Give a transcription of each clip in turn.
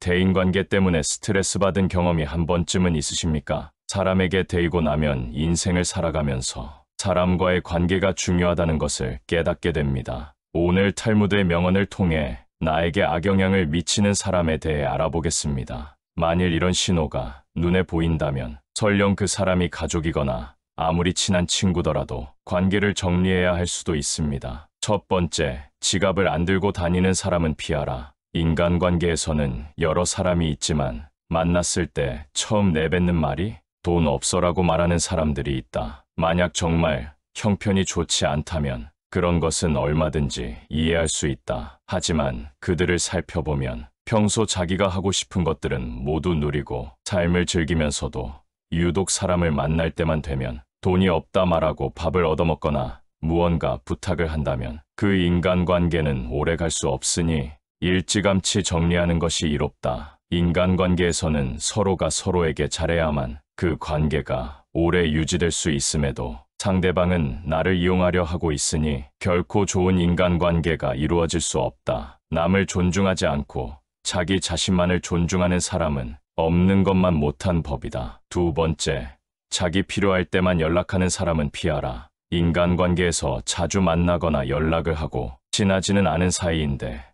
대인관계 때문에 스트레스 받은 경험이 한 번쯤은 있으십니까? 사람에게 데이고 나면 인생을 살아가면서 사람과의 관계가 중요하다는 것을 깨닫게 됩니다. 오늘 탈무드의 명언을 통해 나에게 악영향을 미치는 사람에 대해 알아보겠습니다. 만일 이런 신호가 눈에 보인다면 설령 그 사람이 가족이거나 아무리 친한 친구더라도 관계를 정리해야 할 수도 있습니다. 첫 번째, 지갑을 안 들고 다니는 사람은 피하라. 인간관계에서는 여러 사람이 있지만 만났을 때 처음 내뱉는 말이 돈 없어라고 말하는 사람들이 있다. 만약 정말 형편이 좋지 않다면 그런 것은 얼마든지 이해할 수 있다. 하지만 그들을 살펴보면 평소 자기가 하고 싶은 것들은 모두 누리고 삶을 즐기면서도 유독 사람을 만날 때만 되면 돈이 없다 말하고 밥을 얻어먹거나 무언가 부탁을 한다면 그 인간관계는 오래 갈 수 없으니 일찌감치 정리하는 것이 이롭다. 인간관계에서는 서로가 서로에게 잘해야만 그 관계가 오래 유지될 수 있음에도 상대방은 나를 이용하려 하고 있으니 결코 좋은 인간관계가 이루어질 수 없다. 남을 존중하지 않고 자기 자신만을 존중하는 사람은 없는 것만 못한 법이다. 두 번째, 자기 필요할 때만 연락하는 사람은 피하라. 인간관계에서 자주 만나거나 연락을 하고 친하지는 않은 사이인데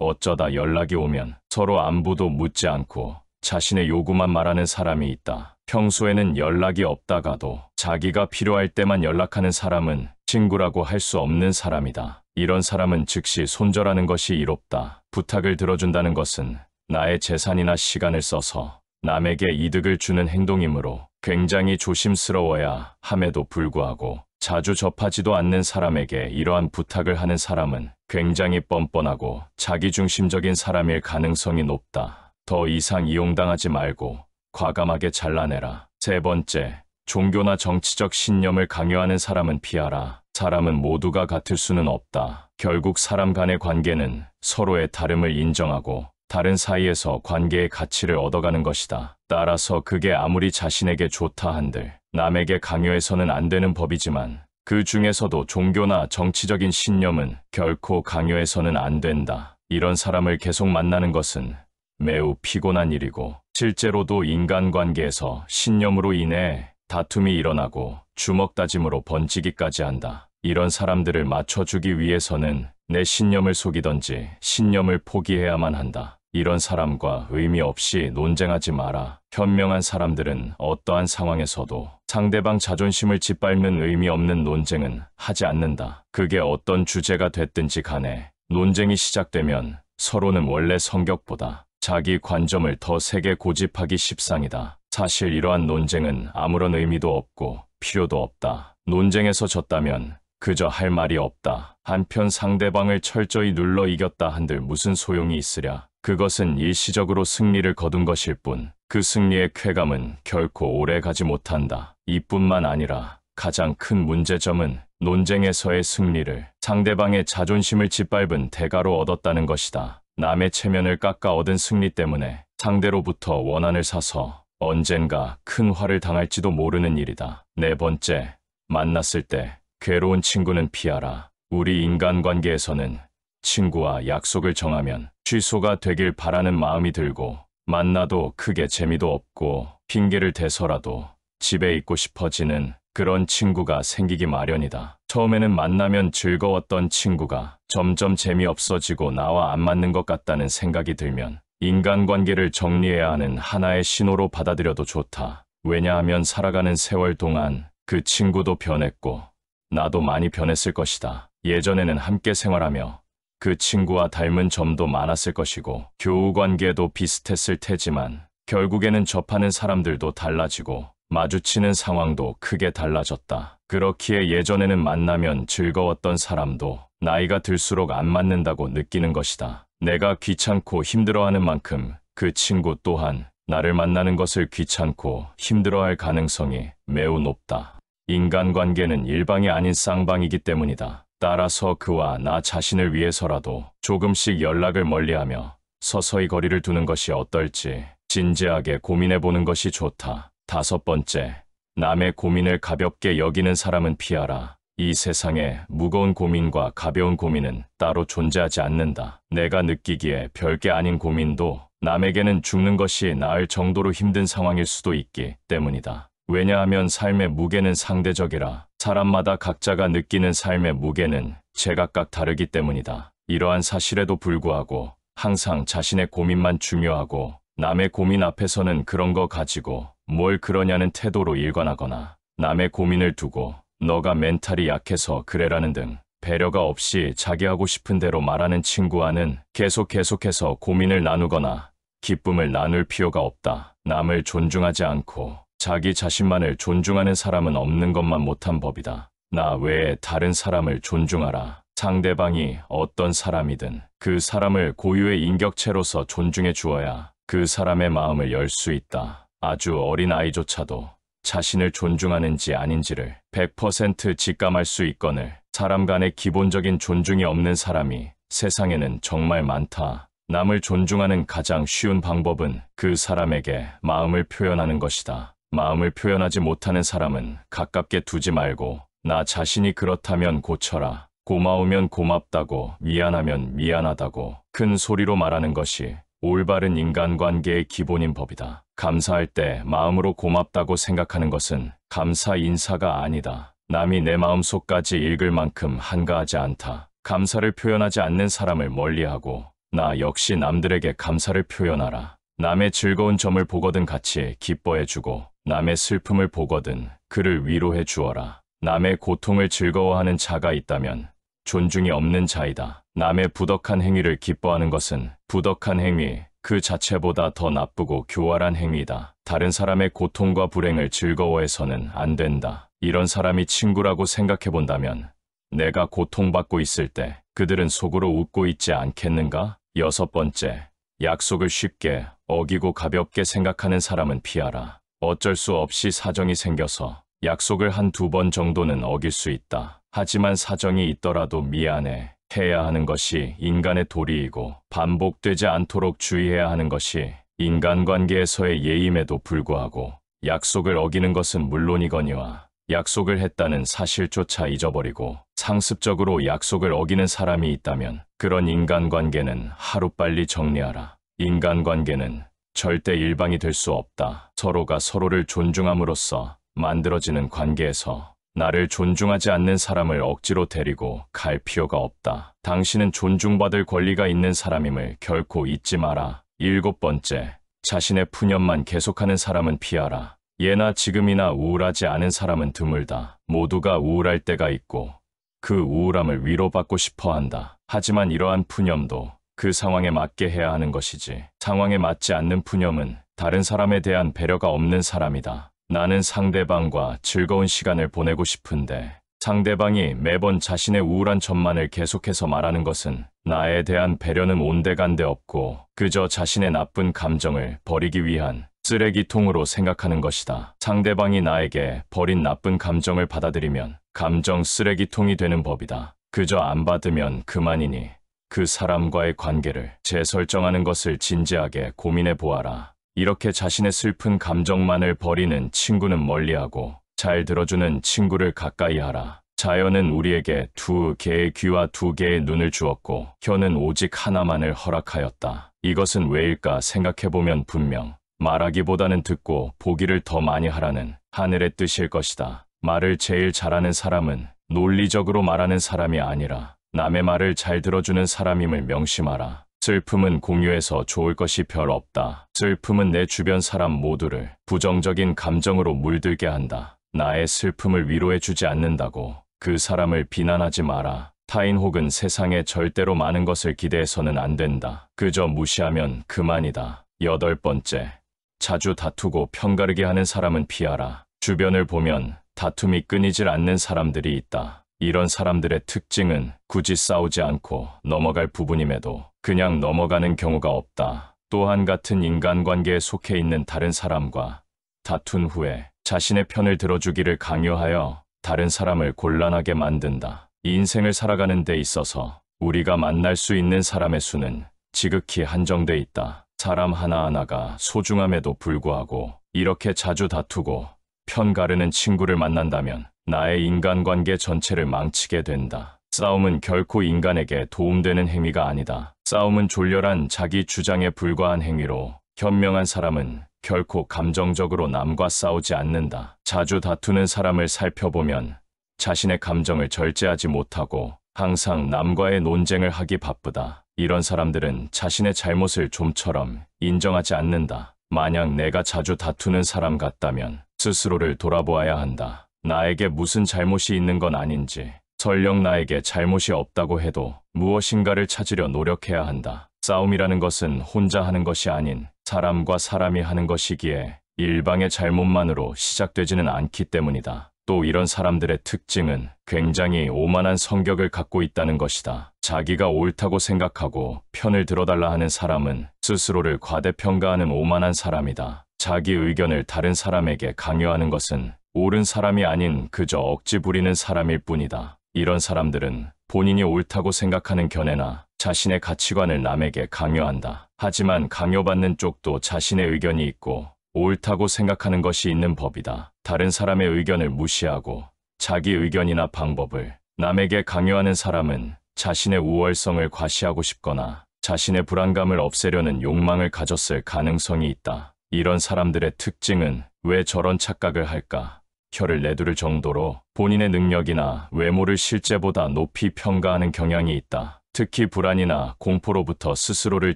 어쩌다 연락이 오면 서로 안부도 묻지 않고 자신의 요구만 말하는 사람이 있다. 평소에는 연락이 없다가도 자기가 필요할 때만 연락하는 사람은 친구라고 할 수 없는 사람이다. 이런 사람은 즉시 손절하는 것이 이롭다. 부탁을 들어준다는 것은 나의 재산이나 시간을 써서 남에게 이득을 주는 행동이므로 굉장히 조심스러워야 함에도 불구하고 자주 접하지도 않는 사람에게 이러한 부탁을 하는 사람은 굉장히 뻔뻔하고 자기중심적인 사람일 가능성이 높다. 더 이상 이용당하지 말고 과감하게 잘라내라. 세 번째, 종교나 정치적 신념을 강요하는 사람은 피하라. 사람은 모두가 같을 수는 없다. 결국 사람 간의 관계는 서로의 다름을 인정하고 다른 사이에서 관계의 가치를 얻어가는 것이다. 따라서 그게 아무리 자신에게 좋다 한들 남에게 강요해서는 안 되는 법이지만 그 중에서도 종교나 정치적인 신념은 결코 강요해서는 안 된다. 이런 사람을 계속 만나는 것은 매우 피곤한 일이고 실제로도 인간관계에서 신념으로 인해 다툼이 일어나고 주먹다짐으로 번지기까지 한다. 이런 사람들을 맞춰주기 위해서는 내 신념을 속이던지 신념을 포기해야만 한다. 이런 사람과 의미 없이 논쟁하지 마라. 현명한 사람들은 어떠한 상황에서도 상대방 자존심을 짓밟는 의미 없는 논쟁은 하지 않는다. 그게 어떤 주제가 됐든지 간에 논쟁이 시작되면 서로는 원래 성격보다 자기 관점을 더 세게 고집하기 십상이다. 사실 이러한 논쟁은 아무런 의미도 없고 필요도 없다. 논쟁에서 졌다면 그저 할 말이 없다. 한편 상대방을 철저히 눌러 이겼다 한들 무슨 소용이 있으랴. 그것은 일시적으로 승리를 거둔 것일 뿐 그 승리의 쾌감은 결코 오래 가지 못한다. 이뿐만 아니라 가장 큰 문제점은 논쟁에서의 승리를 상대방의 자존심을 짓밟은 대가로 얻었다는 것이다. 남의 체면을 깎아 얻은 승리 때문에 상대로부터 원한을 사서 언젠가 큰 화를 당할지도 모르는 일이다. 네 번째, 만났을 때 괴로운 친구는 피하라. 우리 인간관계에서는 친구와 약속을 정하면 취소가 되길 바라는 마음이 들고 만나도 크게 재미도 없고 핑계를 대서라도 집에 있고 싶어지는 그런 친구가 생기기 마련이다. 처음에는 만나면 즐거웠던 친구가 점점 재미없어지고 나와 안 맞는 것 같다는 생각이 들면 인간관계를 정리해야 하는 하나의 신호로 받아들여도 좋다. 왜냐하면 살아가는 세월 동안 그 친구도 변했고 나도 많이 변했을 것이다. 예전에는 함께 생활하며 그 친구와 닮은 점도 많았을 것이고 교우관계도 비슷했을 테지만 결국에는 접하는 사람들도 달라지고 마주치는 상황도 크게 달라졌다. 그렇기에 예전에는 만나면 즐거웠던 사람도 나이가 들수록 안 맞는다고 느끼는 것이다. 내가 귀찮고 힘들어하는 만큼 그 친구 또한 나를 만나는 것을 귀찮고 힘들어할 가능성이 매우 높다. 인간관계는 일방이 아닌 쌍방이기 때문이다. 따라서 그와 나 자신을 위해서라도 조금씩 연락을 멀리하며 서서히 거리를 두는 것이 어떨지 진지하게 고민해보는 것이 좋다. 다섯 번째, 남의 고민을 가볍게 여기는 사람은 피하라. 이 세상에 무거운 고민과 가벼운 고민은 따로 존재하지 않는다. 내가 느끼기에 별게 아닌 고민도 남에게는 죽는 것이 나을 정도로 힘든 상황일 수도 있기 때문이다. 왜냐하면 삶의 무게는 상대적이라 사람마다 각자가 느끼는 삶의 무게는 제각각 다르기 때문이다. 이러한 사실에도 불구하고 항상 자신의 고민만 중요하고 남의 고민 앞에서는 그런 거 가지고 뭘 그러냐는 태도로 일관하거나 남의 고민을 두고 너가 멘탈이 약해서 그래라는 등 배려가 없이 자기 하고 싶은 대로 말하는 친구와는 계속해서 고민을 나누거나 기쁨을 나눌 필요가 없다. 남을 존중하지 않고 자기 자신만을 존중하는 사람은 없는 것만 못한 법이다. 나 외에 다른 사람을 존중하라. 상대방이 어떤 사람이든 그 사람을 고유의 인격체로서 존중해 주어야 그 사람의 마음을 열 수 있다. 아주 어린 아이조차도 자신을 존중하는지 아닌지를 100% 직감할 수 있거늘 사람 간의 기본적인 존중이 없는 사람이 세상에는 정말 많다. 남을 존중하는 가장 쉬운 방법은 그 사람에게 마음을 표현하는 것이다. 마음을 표현하지 못하는 사람은 가깝게 두지 말고 나 자신이 그렇다면 고쳐라. 고마우면 고맙다고, 미안하면 미안하다고 큰 소리로 말하는 것이 올바른 인간관계의 기본인 법이다. 감사할 때 마음으로 고맙다고 생각하는 것은 감사 인사가 아니다. 남이 내 마음속까지 읽을 만큼 한가하지 않다. 감사를 표현하지 않는 사람을 멀리하고 나 역시 남들에게 감사를 표현하라. 남의 즐거운 점을 보거든 같이 기뻐해주고 남의 슬픔을 보거든 그를 위로해 주어라. 남의 고통을 즐거워하는 자가 있다면 존중이 없는 자이다. 남의 부덕한 행위를 기뻐하는 것은 부덕한 행위 그 자체보다 더 나쁘고 교활한 행위다. 다른 사람의 고통과 불행을 즐거워해서는 안 된다. 이런 사람이 친구라고 생각해 본다면 내가 고통받고 있을 때 그들은 속으로 웃고 있지 않겠는가? 6번째, 약속을 쉽게 어기고 가볍게 생각하는 사람은 피하라. 어쩔 수 없이 사정이 생겨서 약속을 한두 번 정도는 어길 수 있다. 하지만 사정이 있더라도 미안해 해야 하는 것이 인간의 도리이고 반복되지 않도록 주의해야 하는 것이 인간관계에서의 예임에도 불구하고 약속을 어기는 것은 물론이거니와 약속을 했다는 사실조차 잊어버리고 상습적으로 약속을 어기는 사람이 있다면 그런 인간관계는 하루빨리 정리하라. 인간관계는 절대 일방이 될 수 없다. 서로가 서로를 존중함으로써 만들어지는 관계에서 나를 존중하지 않는 사람을 억지로 데리고 갈 필요가 없다. 당신은 존중받을 권리가 있는 사람임을 결코 잊지 마라. 7번째, 자신의 푸념만 계속하는 사람은 피하라. 예나 지금이나 우울하지 않은 사람은 드물다. 모두가 우울할 때가 있고 그 우울함을 위로받고 싶어 한다. 하지만 이러한 푸념도 그 상황에 맞게 해야 하는 것이지 상황에 맞지 않는 푸념은 다른 사람에 대한 배려가 없는 사람이다. 나는 상대방과 즐거운 시간을 보내고 싶은데 상대방이 매번 자신의 우울한 점만을 계속해서 말하는 것은 나에 대한 배려는 온데간데 없고 그저 자신의 나쁜 감정을 버리기 위한 쓰레기통으로 생각하는 것이다. 상대방이 나에게 버린 나쁜 감정을 받아들이면 감정 쓰레기통이 되는 법이다. 그저 안 받으면 그만이니 그 사람과의 관계를 재설정하는 것을 진지하게 고민해 보아라. 이렇게 자신의 슬픈 감정만을 버리는 친구는 멀리하고 잘 들어주는 친구를 가까이 하라. 자연은 우리에게 2개의 귀와 2개의 눈을 주었고 혀는 오직 하나만을 허락하였다. 이것은 왜일까 생각해보면 분명 말하기보다는 듣고 보기를 더 많이 하라는 하늘의 뜻일 것이다. 말을 제일 잘하는 사람은 논리적으로 말하는 사람이 아니라 남의 말을 잘 들어주는 사람임을 명심하라. 슬픔은 공유해서 좋을 것이 별 없다. 슬픔은 내 주변 사람 모두를 부정적인 감정으로 물들게 한다. 나의 슬픔을 위로해주지 않는다고 그 사람을 비난하지 마라. 타인 혹은 세상에 절대로 많은 것을 기대해서는 안 된다. 그저 무시하면 그만이다. 8번째, 자주 다투고 편가르게 하는 사람은 피하라. 주변을 보면 다툼이 끊이질 않는 사람들이 있다. 이런 사람들의 특징은 굳이 싸우지 않고 넘어갈 부분임에도 그냥 넘어가는 경우가 없다. 또한 같은 인간관계에 속해 있는 다른 사람과 다툰 후에 자신의 편을 들어주기를 강요하여 다른 사람을 곤란하게 만든다. 인생을 살아가는 데 있어서 우리가 만날 수 있는 사람의 수는 지극히 한정돼 있다. 사람 하나하나가 소중함에도 불구하고 이렇게 자주 다투고 편 가르는 친구를 만난다면 나의 인간관계 전체를 망치게 된다. 싸움은 결코 인간에게 도움되는 행위가 아니다. 싸움은 졸렬한 자기 주장에 불과한 행위로 현명한 사람은 결코 감정적으로 남과 싸우지 않는다. 자주 다투는 사람을 살펴보면 자신의 감정을 절제하지 못하고 항상 남과의 논쟁을 하기 바쁘다. 이런 사람들은 자신의 잘못을 좀처럼 인정하지 않는다. 만약 내가 자주 다투는 사람 같다면 스스로를 돌아보아야 한다. 나에게 무슨 잘못이 있는 건 아닌지, 설령 나에게 잘못이 없다고 해도 무엇인가를 찾으려 노력해야 한다. 싸움이라는 것은 혼자 하는 것이 아닌 사람과 사람이 하는 것이기에 일방의 잘못만으로 시작되지는 않기 때문이다. 또 이런 사람들의 특징은 굉장히 오만한 성격을 갖고 있다는 것이다. 자기가 옳다고 생각하고 편을 들어달라 하는 사람은 스스로를 과대평가하는 오만한 사람이다. 자기 의견을 다른 사람에게 강요하는 것은 옳은 사람이 아닌 그저 억지 부리는 사람일 뿐이다. 이런 사람들은 본인이 옳다고 생각하는 견해나 자신의 가치관을 남에게 강요한다. 하지만 강요받는 쪽도 자신의 의견이 있고 옳다고 생각하는 것이 있는 법이다. 다른 사람의 의견을 무시하고 자기 의견이나 방법을 남에게 강요하는 사람은 자신의 우월성을 과시하고 싶거나 자신의 불안감을 없애려는 욕망을 가졌을 가능성이 있다. 이런 사람들의 특징은 왜 저런 착각을 할까? 혀를 내두를 정도로 본인의 능력이나 외모를 실제보다 높이 평가하는 경향이 있다. 특히 불안이나 공포로부터 스스로를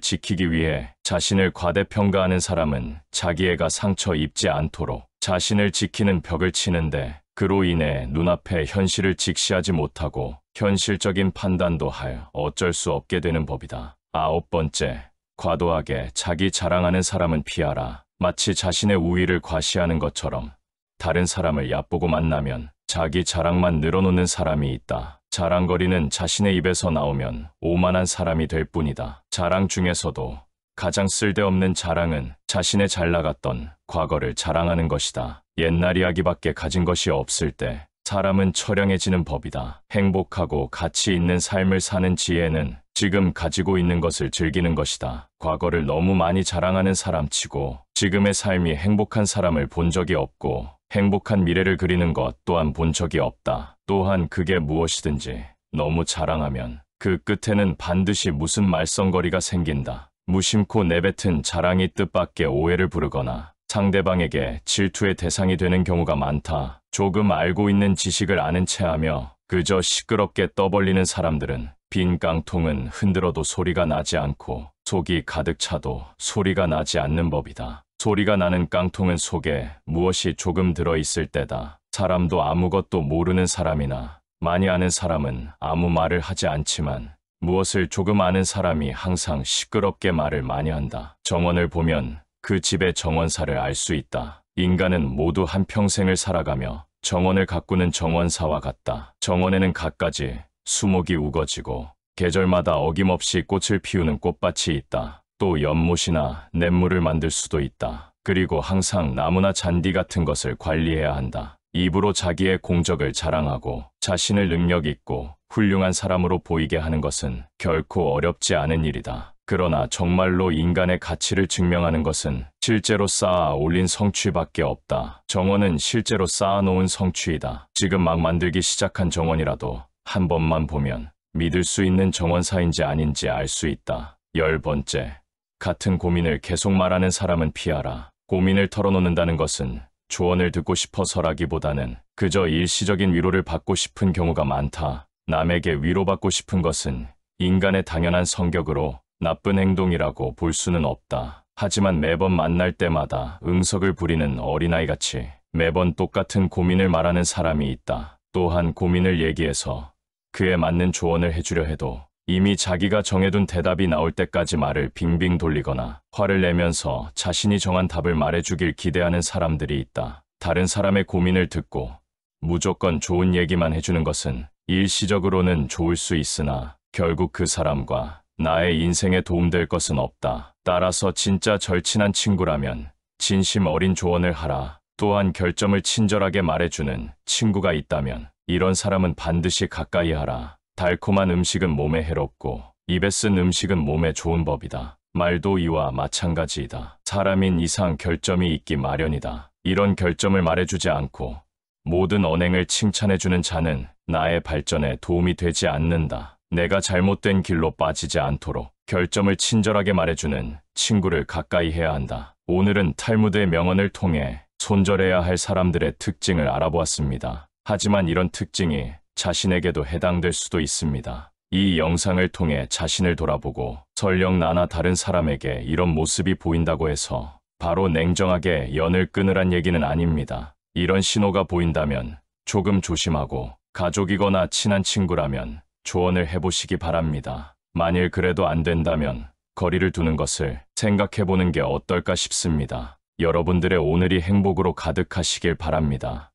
지키기 위해 자신을 과대평가하는 사람은 자기애가 상처 입지 않도록 자신을 지키는 벽을 치는데 그로 인해 눈앞의 현실을 직시하지 못하고 현실적인 판단도 할 어쩔 수 없게 되는 법이다. 9번째, 과도하게 자기 자랑하는 사람은 피하라. 마치 자신의 우위를 과시하는 것처럼 다른 사람을 얕보고 만나면 자기 자랑만 늘어놓는 사람이 있다. 자랑거리는 자신의 입에서 나오면 오만한 사람이 될 뿐이다. 자랑 중에서도 가장 쓸데없는 자랑은 자신의 잘나갔던 과거를 자랑하는 것이다. 옛날 이야기밖에 가진 것이 없을 때 사람은 처량해지는 법이다. 행복하고 가치 있는 삶을 사는 지혜는 지금 가지고 있는 것을 즐기는 것이다. 과거를 너무 많이 자랑하는 사람치고 지금의 삶이 행복한 사람을 본 적이 없고 행복한 미래를 그리는 것 또한 본 적이 없다. 또한 그게 무엇이든지 너무 자랑하면 그 끝에는 반드시 무슨 말썽거리가 생긴다. 무심코 내뱉은 자랑이 뜻밖의 오해를 부르거나 상대방에게 질투의 대상이 되는 경우가 많다. 조금 알고 있는 지식을 아는 체하며 그저 시끄럽게 떠벌리는 사람들은 빈 깡통은 흔들어도 소리가 나지 않고 속이 가득 차도 소리가 나지 않는 법이다. 소리가 나는 깡통은 속에 무엇이 조금 들어있을 때다. 사람도 아무것도 모르는 사람이나 많이 아는 사람은 아무 말을 하지 않지만 무엇을 조금 아는 사람이 항상 시끄럽게 말을 많이 한다. 정원을 보면 그 집의 정원사를 알 수 있다. 인간은 모두 한평생을 살아가며 정원을 가꾸는 정원사와 같다. 정원에는 갖가지 수목이 우거지고 계절마다 어김없이 꽃을 피우는 꽃밭이 있다. 또 연못이나 냇물을 만들 수도 있다. 그리고 항상 나무나 잔디 같은 것을 관리해야 한다. 입으로 자기의 공적을 자랑하고 자신을 능력 있고 훌륭한 사람으로 보이게 하는 것은 결코 어렵지 않은 일이다. 그러나 정말로 인간의 가치를 증명하는 것은 실제로 쌓아 올린 성취밖에 없다. 정원은 실제로 쌓아놓은 성취이다. 지금 막 만들기 시작한 정원이라도 한 번만 보면 믿을 수 있는 정원사인지 아닌지 알 수 있다. 10번째, 같은 고민을 계속 말하는 사람은 피하라. 고민을 털어놓는다는 것은 조언을 듣고 싶어서라기보다는 그저 일시적인 위로를 받고 싶은 경우가 많다. 남에게 위로받고 싶은 것은 인간의 당연한 성격으로 나쁜 행동이라고 볼 수는 없다. 하지만 매번 만날 때마다 응석을 부리는 어린아이같이 매번 똑같은 고민을 말하는 사람이 있다. 또한 고민을 얘기해서 그에 맞는 조언을 해주려 해도 이미 자기가 정해둔 대답이 나올 때까지 말을 빙빙 돌리거나 화를 내면서 자신이 정한 답을 말해주길 기대하는 사람들이 있다. 다른 사람의 고민을 듣고 무조건 좋은 얘기만 해주는 것은 일시적으로는 좋을 수 있으나 결국 그 사람과 나의 인생에 도움될 것은 없다. 따라서 진짜 절친한 친구라면 진심 어린 조언을 하라. 또한 결점을 친절하게 말해주는 친구가 있다면 이런 사람은 반드시 가까이 하라. 달콤한 음식은 몸에 해롭고 입에 쓴 음식은 몸에 좋은 법이다. 말도 이와 마찬가지이다. 사람인 이상 결점이 있기 마련이다. 이런 결점을 말해주지 않고 모든 언행을 칭찬해주는 자는 나의 발전에 도움이 되지 않는다. 내가 잘못된 길로 빠지지 않도록 결점을 친절하게 말해주는 친구를 가까이 해야 한다. 오늘은 탈무드의 명언을 통해 손절해야 할 사람들의 특징을 알아보았습니다. 하지만 이런 특징이 자신에게도 해당될 수도 있습니다. 이 영상을 통해 자신을 돌아보고 설령 나나 다른 사람에게 이런 모습이 보인다고 해서 바로 냉정하게 연을 끊으란 얘기는 아닙니다. 이런 신호가 보인다면 조금 조심하고 가족이거나 친한 친구라면 조언을 해보시기 바랍니다. 만일 그래도 안 된다면 거리를 두는 것을 생각해보는 게 어떨까 싶습니다. 여러분들의 오늘이 행복으로 가득하시길 바랍니다.